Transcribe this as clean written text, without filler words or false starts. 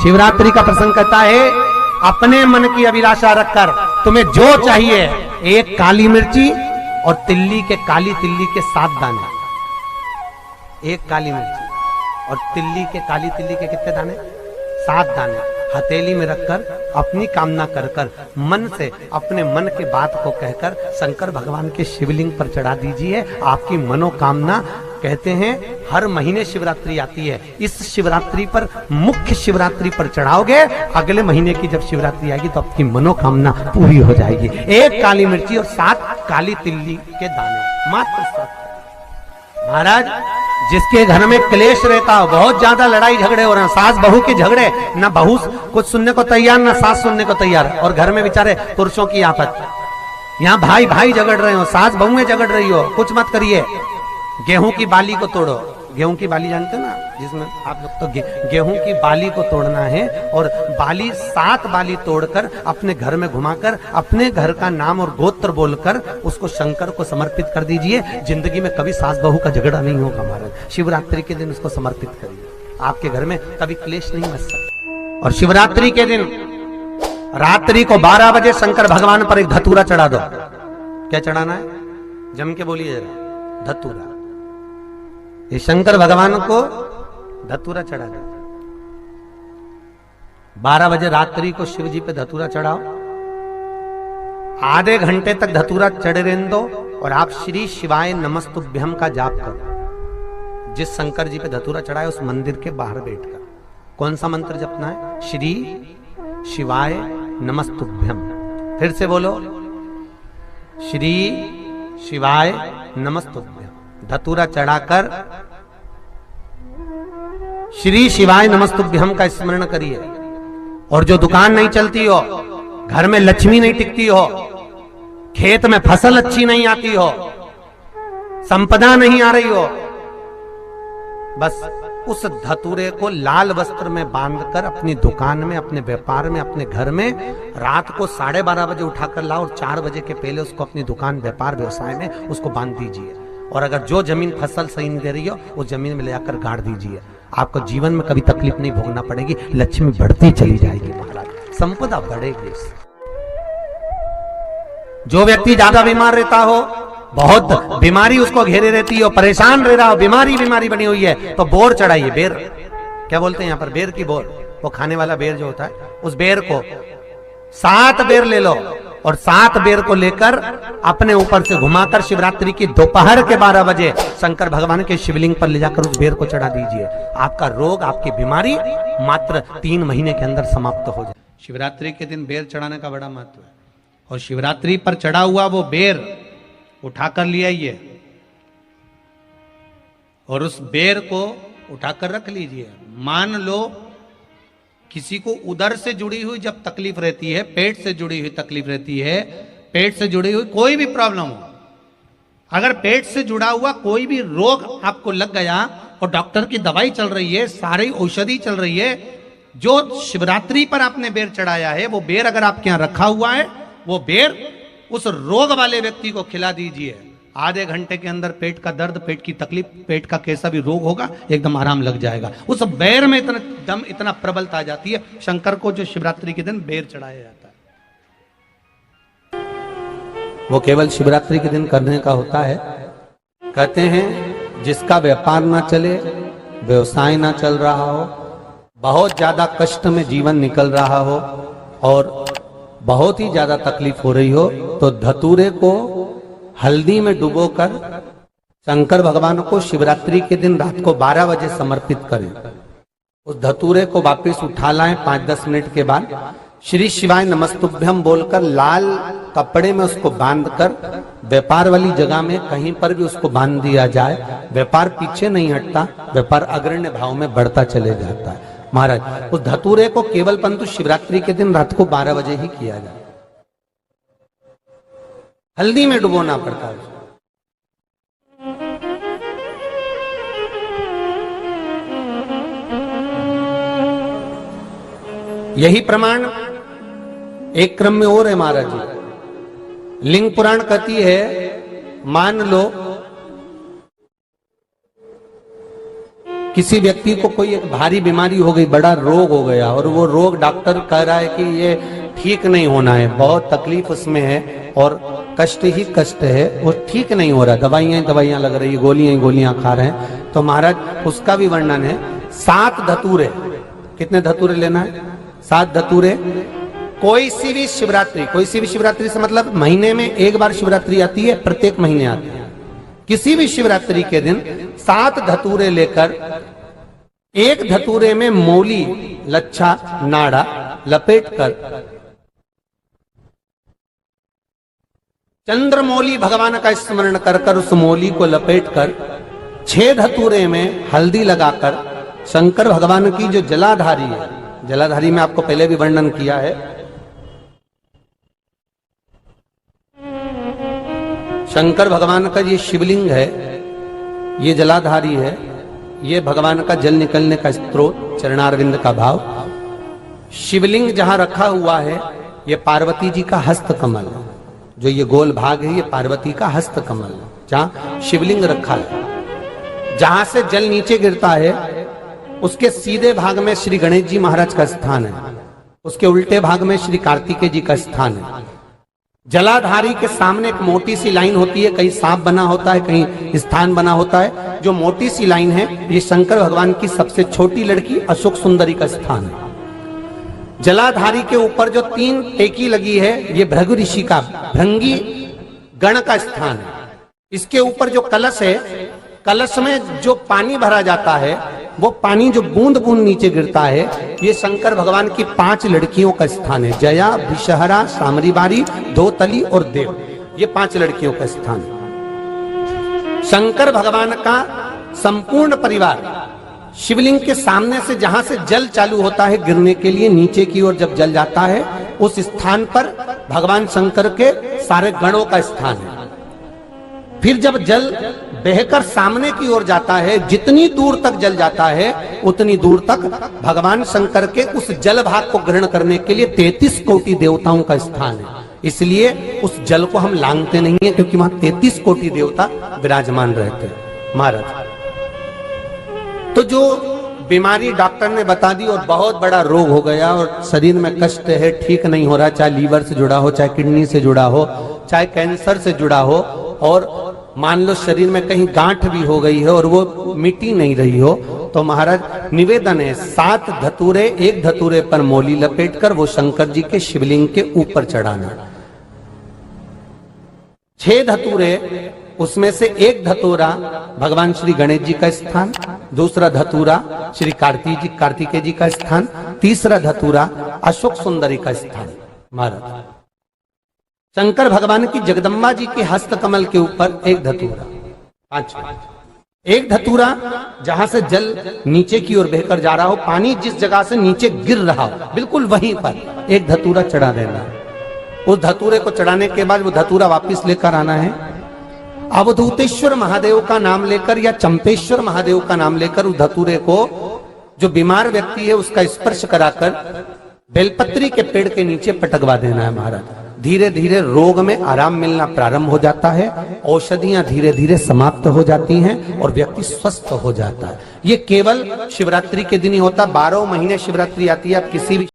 शिवरात्रि का प्रसंग कहता है, अपने मन की अभिलाषा रखकर तुम्हें जो चाहिए, एक काली मिर्ची और काली तिल्ली के 7 दाने। एक काली मिर्ची और काली तिल्ली के कितने दाने? 7 दाने हथेली में रखकर अपनी कामना कर कर मन से अपने मन के बात को कहकर शंकर भगवान के शिवलिंग पर चढ़ा दीजिए। आपकी मनोकामना, कहते हैं हर महीने शिवरात्रि आती है, इस शिवरात्रि पर, मुख्य शिवरात्रि पर चढ़ाओगे, अगले महीने की जब शिवरात्रि आएगी तो आपकी मनोकामना पूरी हो जाएगी। एक काली मिर्ची और 7 काली तिल्ली के दाने, मात्र 7। महाराज, जिसके घर में क्लेश रहता हो, बहुत ज्यादा लड़ाई झगड़े हो रहे हैं, सास बहू के झगड़े, ना बहू कुछ सुनने को तैयार ना सास सुनने को तैयार, और घर में बेचारे पुरुषों की आफत, यहाँ भाई भाई झगड़ रहे हो, सास बहू में झगड़ रही हो, कुछ मत करिए। गेहूं की बाली को तोड़ो। गेहूं की बाली जानते हो ना, जिसमें आप लोग तो गेहूं की बाली को तोड़ना है, और बाली 7 बाली तोड़कर अपने घर में घुमाकर अपने घर का नाम और गोत्र बोलकर उसको शंकर को समर्पित कर दीजिए। जिंदगी में कभी सास बहू का झगड़ा नहीं होगा महाराज। शिवरात्रि के दिन उसको समर्पित करिए, आपके घर में कभी क्लेश नहीं मच सकता। और शिवरात्रि के दिन रात्रि को 12 बजे शंकर भगवान पर एक धतूरा चढ़ा दो। क्या चढ़ाना है? जम के बोलिए जरा। धतूरा। ये शंकर भगवान को धतूरा चढ़ा दो। 12 बजे रात्रि को शिव जी पे धतूरा चढ़ाओ। आधे घंटे तक धतूरा चढ़े रहने दो और आप श्री शिवाय नमस्तुभ्यम का जाप करो। जिस शंकर जी पे धतूरा चढ़ाए उस मंदिर के बाहर बैठकर कौन सा मंत्र जपना है? श्री शिवाय नमस्तुभ्यम। फिर से बोलो, श्री शिवाय नमस्तुभ्यम। धतूरा चढ़ाकर श्री शिवाय नमस्तुभ्यम का स्मरण करिए। और जो दुकान नहीं चलती हो, घर में लक्ष्मी नहीं टिकती हो, खेत में फसल अच्छी नहीं आती हो, संपदा नहीं आ रही हो, बस उस धतूरे को लाल वस्त्र में बांधकर अपनी दुकान में, अपने व्यापार में, अपने घर में रात को 12:30 बजे उठाकर लाओ और 4 बजे के पहले उसको अपनी दुकान, व्यापार, व्यवसाय में उसको बांध दीजिए। और अगर जो जमीन फसल सही नहीं दे रही हो, वो जमीन में ले जाकर गाड़ दीजिए। आपको जीवन में कभी तकलीफ नहीं भोगना पड़ेगी, लक्ष्मी बढ़ती चली जाएगी महाराज, संपदा बढ़ेगी। जो व्यक्ति ज्यादा बीमार रहता हो, बहुत बीमारी उसको घेरे रहती हो, परेशान रह रहा हो, बीमारी बनी हुई है, तो बोर चढ़ाइए। बेर, क्या बोलते हैं यहाँ पर? बेर की बोर, वो खाने वाला बेर जो होता है, उस बेर को 7 बेर ले लो और 7 बेर को लेकर अपने ऊपर से घुमाकर शिवरात्रि की दोपहर के 12 बजे शंकर भगवान के शिवलिंग पर ले जाकर उस बेर को चढ़ा दीजिए। आपका रोग, आपकी बीमारी मात्र 3 महीने के अंदर समाप्त हो जाए। शिवरात्रि के दिन बेर चढ़ाने का बड़ा महत्व है। और शिवरात्रि पर चढ़ा हुआ वो बेर उठाकर ले आइए और उस बेर को उठाकर रख लीजिए। मान लो किसी को उदर से जुड़ी हुई जब तकलीफ रहती है, पेट से जुड़ी हुई तकलीफ रहती है, पेट से जुड़ी हुई कोई भी प्रॉब्लम हो, अगर पेट से जुड़ा हुआ कोई भी रोग आपको लग गया और डॉक्टर की दवाई चल रही है, सारी औषधि चल रही है, जो शिवरात्रि पर आपने बेर चढ़ाया है, वो बेर अगर आपके यहां रखा हुआ है, वो बेर उस रोग वाले व्यक्ति को खिला दीजिए। आधे घंटे के अंदर पेट का दर्द, पेट की तकलीफ, पेट का कैसा भी रोग होगा, एकदम आराम लग जाएगा। उस बेर में इतना दम, इतना प्रबलता आ जाती है शंकर को, जो शिवरात्रि के दिन बेर चढ़ाया जाता है, वो केवल शिवरात्रि के दिन करने का होता है। कहते हैं जिसका व्यापार ना चले, व्यवसाय ना चल रहा हो, बहुत ज्यादा कष्ट में जीवन निकल रहा हो और बहुत ही ज्यादा तकलीफ हो रही हो, तो धतूरे को हल्दी में डुबोकर शंकर भगवान को शिवरात्रि के दिन रात को 12 बजे समर्पित करें। उस धतूरे को वापस उठा लाएं 5-10 मिनट के बाद, श्री शिवाय नमस्तुभ्यम बोलकर लाल कपड़े में उसको बांधकर व्यापार वाली जगह में कहीं पर भी उसको बांध दिया जाए। व्यापार पीछे नहीं हटता, व्यापार अग्रण्य भाव में बढ़ता चले जाता है। महाराज, उस धतूरे को केवल परंतु शिवरात्रि के दिन रात को 12 बजे ही किया जाए। हल्दी में डुबोना पड़ता है। यही प्रमाण एक क्रम में और है महाराज जी। लिंग पुराण कहती है, मान लो किसी व्यक्ति को कोई एक भारी बीमारी हो गई, बड़ा रोग हो गया, और वो रोग डॉक्टर कह रहा है कि ये ठीक नहीं होना है, बहुत तकलीफ उसमें है और कष्ट ही कष्ट है, वो ठीक नहीं हो रहा, दवाइयां लग रही, गोलियां खा रहे हैं। तो महाराज उसका भी वर्णन है। 7 धतूरे, कितने धतूरे लेना है? 7 धतूरे। कोई सी भी शिवरात्रि से मतलब महीने में एक बार शिवरात्रि आती है, प्रत्येक महीने आती है। किसी भी शिवरात्रि के दिन 7 धतूरे लेकर, एक धतूरे में मौली, लच्छा, नाड़ा लपेटकर चंद्रमौली भगवान का स्मरण कर उस मौली को लपेटकर 6 धतूरे में हल्दी लगाकर शंकर भगवान की जो जलाधारी है, जलाधारी में आपको पहले भी वर्णन किया है, शंकर भगवान का ये शिवलिंग है, ये जलाधारी है, ये भगवान का जल निकलने का स्रोत, चरणारविंद का भाव। शिवलिंग जहां रखा हुआ है ये पार्वती जी का हस्त कमल है, जो ये गोल भाग है ये पार्वती का हस्त कमल है, जहां शिवलिंग रखा है। जहां से जल नीचे गिरता है उसके सीधे भाग में श्री गणेश जी महाराज का स्थान है, उसके उल्टे भाग में श्री कार्तिकेय जी का स्थान है। जलाधारी के सामने एक मोटी सी लाइन होती है, कहीं सांप बना होता है, कहीं स्थान बना होता है। जो मोटी सी लाइन है ये शंकर भगवान की सबसे छोटी लड़की अशोक सुंदरी का स्थान है। जलाधारी के ऊपर जो 3 टेकी लगी है ये भृगु ऋषि का, भृंगी गण का स्थान है। इसके ऊपर जो कलश है, कलश में जो पानी भरा जाता है वो पानी जो बूंद बूंद नीचे गिरता है ये शंकर भगवान की 5 लड़कियों का स्थान है। जया, विषहरा, सामरीबारी, धोतली और देव, ये 5 लड़कियों का स्थान है। शंकर भगवान का संपूर्ण परिवार शिवलिंग के सामने से, जहां से जल चालू होता है गिरने के लिए नीचे की ओर जब जल जाता है, उस स्थान पर भगवान शंकर के सारे गणों का स्थान है। फिर जब जल बहकर सामने की ओर जाता है, जितनी दूर तक जल जाता है उतनी दूर तक भगवान शंकर के उस जल भाग को ग्रहण करने के लिए 33 कोटि देवताओं का स्थान है। इसलिए उस जल को हम लांघते नहीं है, क्योंकि वहां 33 कोटि देवता विराजमान रहते हैं महाराज। तो जो बीमारी डॉक्टर ने बता दी और बहुत बड़ा रोग हो गया और शरीर में कष्ट है, ठीक नहीं हो रहा, चाहे लीवर से जुड़ा हो, चाहे किडनी से जुड़ा हो, चाहे कैंसर से जुड़ा हो, और मान लो शरीर में कहीं गांठ भी हो गई है और वो मिटी नहीं रही हो, तो महाराज निवेदन है 7 धतूरे, एक धतूरे पर मौली लपेटकर वो शंकर जी के शिवलिंग के ऊपर चढ़ाना। 6 धतूरे, उसमें से एक धतूरा भगवान श्री गणेश जी का स्थान, दूसरा धतूरा श्री कार्तिकेय जी का स्थान, तीसरा धतूरा अशोक सुंदरी का स्थान। महाराज शंकर भगवान की जगदम्बा जी के हस्त कमल के ऊपर एक धतूरा, 5 एक धतूरा जहां से जल नीचे की ओर बहकर जा रहा हो, पानी जिस जगह से नीचे गिर रहा हो बिल्कुल वहीं पर एक धतूरा चढ़ा देना है। उस धतूरे को चढ़ाने के बाद वो धतूरा वापस लेकर आना है, अवधूतेश्वर महादेव का नाम लेकर या चंपेश्वर महादेव का नाम लेकर उस धतूरे को, जो बीमार व्यक्ति है उसका स्पर्श कराकर बेलपत्री के पेड़ के नीचे पटकवा देना है महाराज। धीरे धीरे रोग में आराम मिलना प्रारंभ हो जाता है, औषधियां धीरे धीरे समाप्त हो जाती हैं और व्यक्ति स्वस्थ हो जाता है। ये केवल शिवरात्रि के दिन ही होता, 12 महीने शिवरात्रि आती है। आप किसी भी